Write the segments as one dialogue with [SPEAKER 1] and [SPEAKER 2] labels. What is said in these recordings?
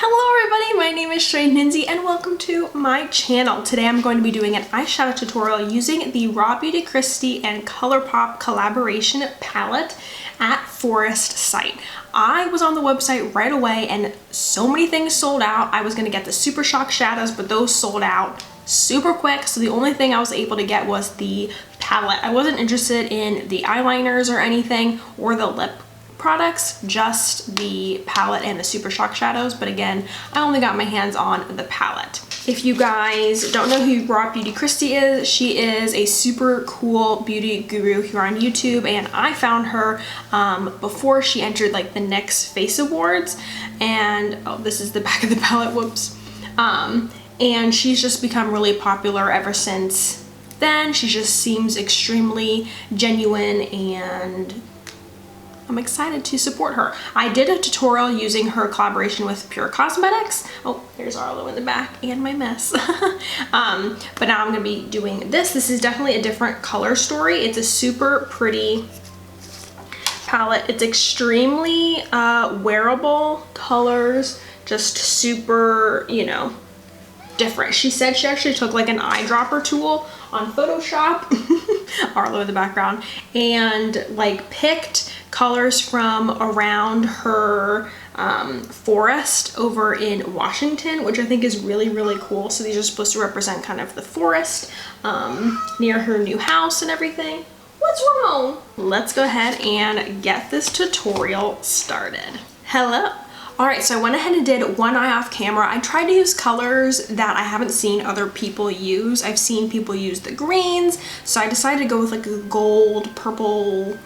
[SPEAKER 1] Hello everybody, my name is Shweihninzy and welcome to my channel. Today I'm going to be doing an eyeshadow tutorial using the RawBeautyKristi and Colourpop collaboration palette at Forest site. I was on the website right away and so many things sold out. I was going to get the Super Shock shadows, but those sold out super quick, so the only thing I was able to get was the palette. I wasn't interested in the eyeliners or anything or the lip products, just the palette and the Super Shock shadows, but again, I only got my hands on the palette. If you guys don't know who RawBeautyKristi is, she is a super cool beauty guru here on YouTube, and I found her before she entered like the NYX Face Awards, and oh, this is the back of the palette, whoops. And she's just become really popular ever since then. She just seems extremely genuine and I'm excited to support her. I did a tutorial using her collaboration with Pure Cosmetics. Oh, there's Arlo in the back and my mess. But now I'm gonna be doing this. This is definitely a different color story. It's a super pretty palette. It's extremely wearable colors, just super, you know, different. She said she actually took like an eyedropper tool on Photoshop, Arlo in the background, and like picked colors from around her forest over in Washington, which I think is really, really cool. So these are supposed to represent kind of the forest near her new house and everything. What's wrong? Let's go ahead and get this tutorial started. Hello. All right, so I went ahead and did one eye off camera. I tried to use colors that I haven't seen other people use. I've seen people use the greens, so I decided to go with like a gold, purple,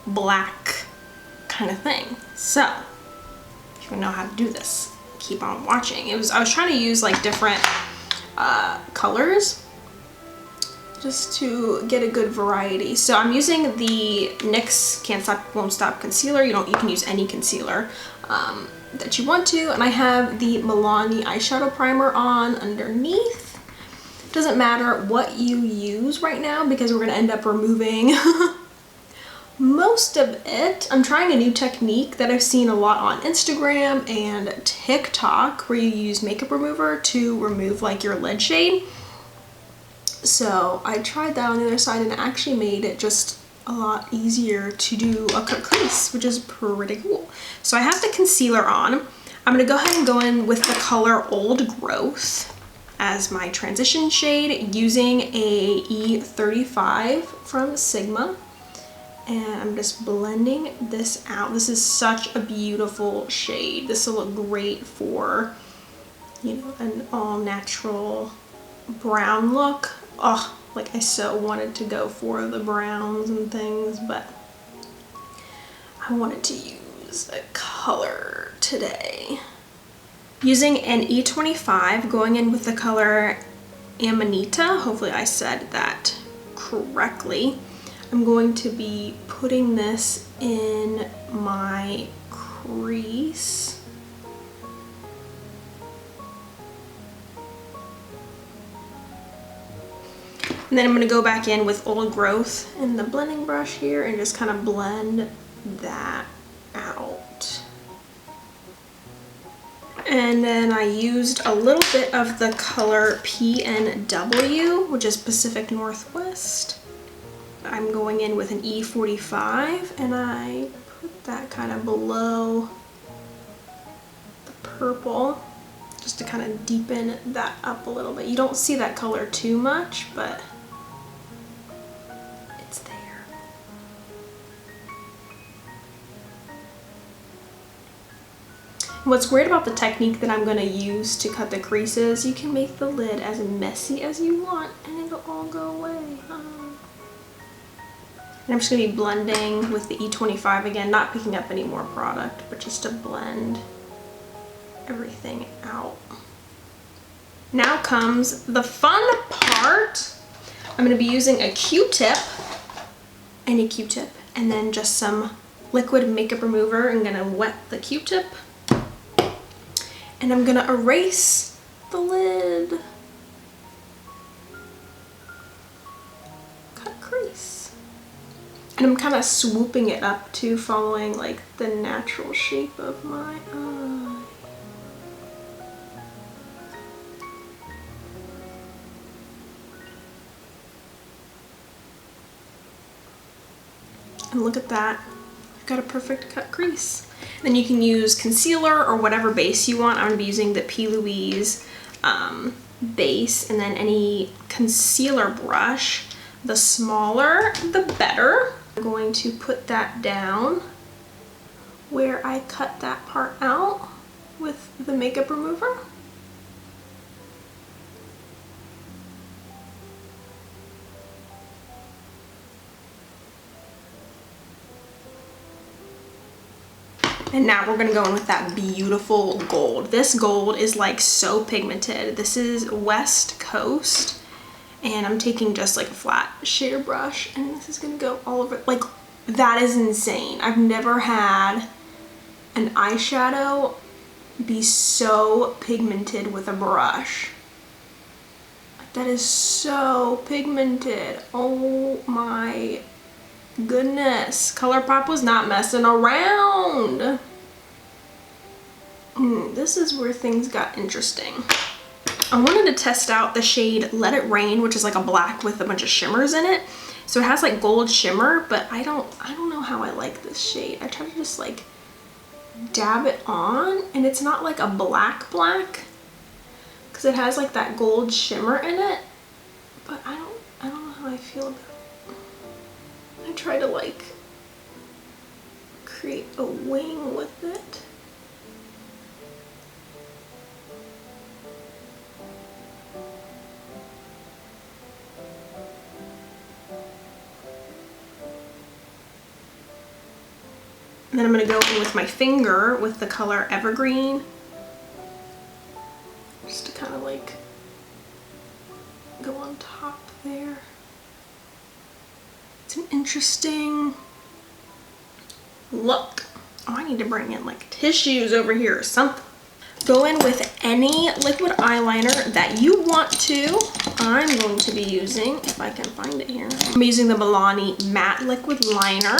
[SPEAKER 1] black kind of thing. So if you know how to do this, keep on watching. I was trying to use like different colors just to get a good variety. So I'm using the NYX Can't Stop Won't Stop concealer. You can use any concealer that you want to, and I have the Milani eyeshadow primer on underneath. Doesn't matter what you use right now because we're gonna end up removing most of it. I'm trying a new technique that I've seen a lot on Instagram and TikTok where you use makeup remover to remove like your lid shade. So I tried that on the other side and it actually made it just a lot easier to do a cut crease, which is pretty cool. So I have the concealer on. I'm gonna go ahead and go in with the color Old Growth as my transition shade using a E35 from Sigma. And I'm just blending this out. This is such a beautiful shade. This will look great for, you know, an all natural brown look. Oh, like I so wanted to go for the browns and things, but I wanted to use a color today. Using an E25, going in with the color Amanita, hopefully I said that correctly. I'm going to be putting this in my crease. And then I'm going to go back in with Old Growth in the blending brush here and just kind of blend that out. And then I used a little bit of the color PNW, which is Pacific Northwest. I'm going in with an E45 and I put that kind of below the purple just to kind of deepen that up a little bit. You don't see that color too much, but it's there. What's great about the technique that I'm going to use to cut the creases, you can make the lid as messy as you want and it'll all go away. And I'm just going to be blending with the E25 again, not picking up any more product, but just to blend everything out. Now comes the fun part. I'm going to be using a Q-tip, any Q-tip, and then just some liquid makeup remover. I'm going to wet the Q-tip and I'm going to erase the lid. Cut crease. And I'm kind of swooping it up too, following like the natural shape of my eye. And look at that, you've got a perfect cut crease. Then you can use concealer or whatever base you want. I'm gonna be using the P. Louise base, and then any concealer brush. The smaller, the better. I'm going to put that down where I cut that part out with the makeup remover. And now we're gonna go in with that beautiful gold. This gold is like so pigmented. This is West Coast, and I'm taking just like a flat shader brush, and this is gonna go all over. Like, that is insane. I've never had an eyeshadow be so pigmented with a brush. Like, that is so pigmented. Oh my goodness. Colourpop was not messing around. This is where things got interesting. I wanted to test out the shade Let It Rain, which is like a black with a bunch of shimmers in it. So it has like gold shimmer, but I don't know how I like this shade. I try to just like dab it on, and it's not like a black because it has like that gold shimmer in it, but I don't know how I feel about it. I try to like create a wing with it. And then I'm going to go in with my finger with the color Evergreen, just to kind of like go on top there. It's an interesting look. Oh, I need to bring in like tissues over here or something. Go in with any liquid eyeliner that you want to. I'm going to be using, if I can find it here, I'm using the Milani matte liquid liner.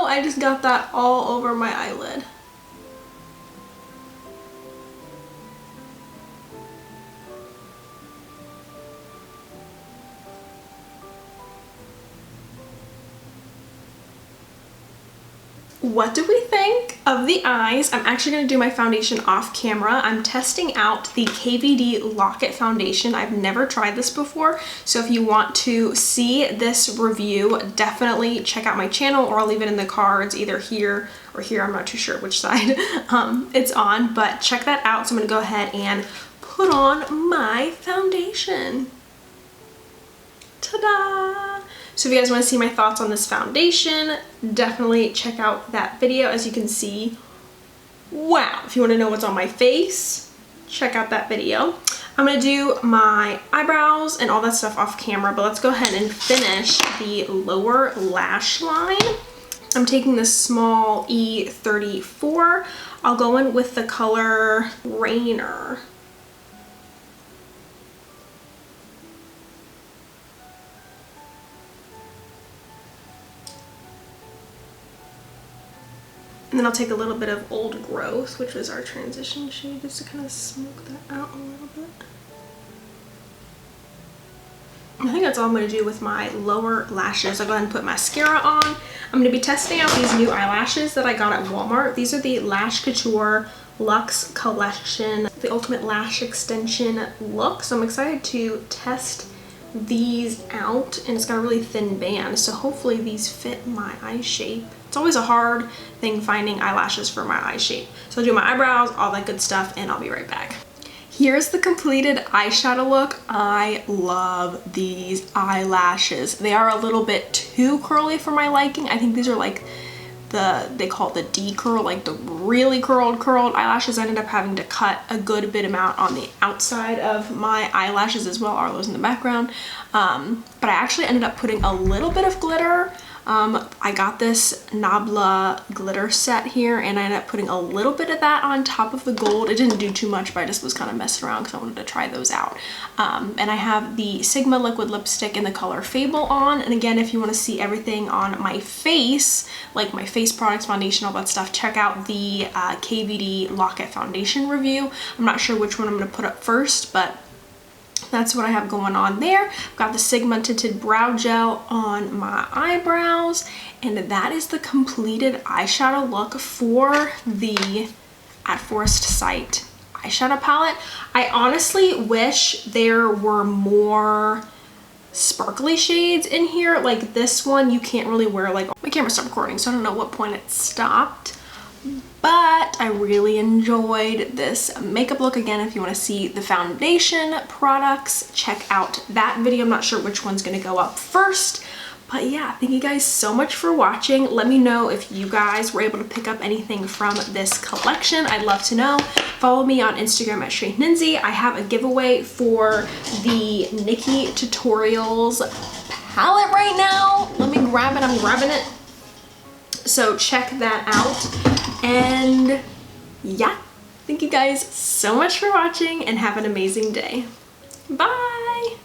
[SPEAKER 1] I just got that all over my eyelid. What do we think of the eyes? I'm actually going to do my foundation off camera. I'm testing out the KVD Lock-It foundation. I've never tried this before, so if you want to see this review, definitely check out my channel, or I'll leave it in the cards either here or here. I'm not too sure which side it's on, but check that out. So I'm going to go ahead and put on my foundation. Ta-da! So if you guys want to see my thoughts on this foundation, definitely check out that video. As you can see, wow. If you want to know what's on my face, check out that video. I'm going to do my eyebrows and all that stuff off camera, but let's go ahead and finish the lower lash line. I'm taking this small E34. I'll go in with the color Rainer. And then I'll take a little bit of Old Growth, which was our transition shade, just to kind of smoke that out a little bit. I think that's all I'm going to do with my lower lashes. I'll go ahead and put mascara on. I'm going to be testing out these new eyelashes that I got at Walmart. These are the Lash Couture Luxe Collection, the Ultimate Lash Extension look. So I'm excited to test these out, and it's got a really thin band, so hopefully these fit my eye shape. It's always a hard thing finding eyelashes for my eye shape. So I'll do my eyebrows, all that good stuff, and I'll be right back. Here's the completed eyeshadow look. I love these eyelashes. They are a little bit too curly for my liking. I think these are like they call it the D curl, like the really curled eyelashes. I ended up having to cut a good bit amount on the outside of my eyelashes as well. Arlo's in the background. But I actually ended up putting a little bit of glitter I got this Nabla glitter set here, and I ended up putting a little bit of that on top of the gold. It didn't do too much, but I just was kind of messing around because I wanted to try those out. And I have the Sigma liquid lipstick in the color Fable on. And again, if you want to see everything on my face, like my face products, foundation, all that stuff, check out the KVD Lock-It foundation review. I'm not sure which one I'm going to put up first, but that's what I have going on there. I've got the Sigma tinted brow gel on my eyebrows, and that is the completed eyeshadow look for the At Forest Sight eyeshadow palette. I honestly wish there were more sparkly shades in here. Like this one, you can't really wear, like, my camera stopped recording, so I don't know what point it stopped. But I really enjoyed this makeup look. Again, if you want to see the foundation products, check out that video. I'm not sure which one's going to go up first. But yeah, thank you guys so much for watching. Let me know if you guys were able to pick up anything from this collection. I'd love to know. Follow me on Instagram at Shweihninzy. I have a giveaway for the NikkieTutorials palette right now. Let me grab it. I'm grabbing it. So check that out. And yeah, thank you guys so much for watching and have an amazing day. Bye!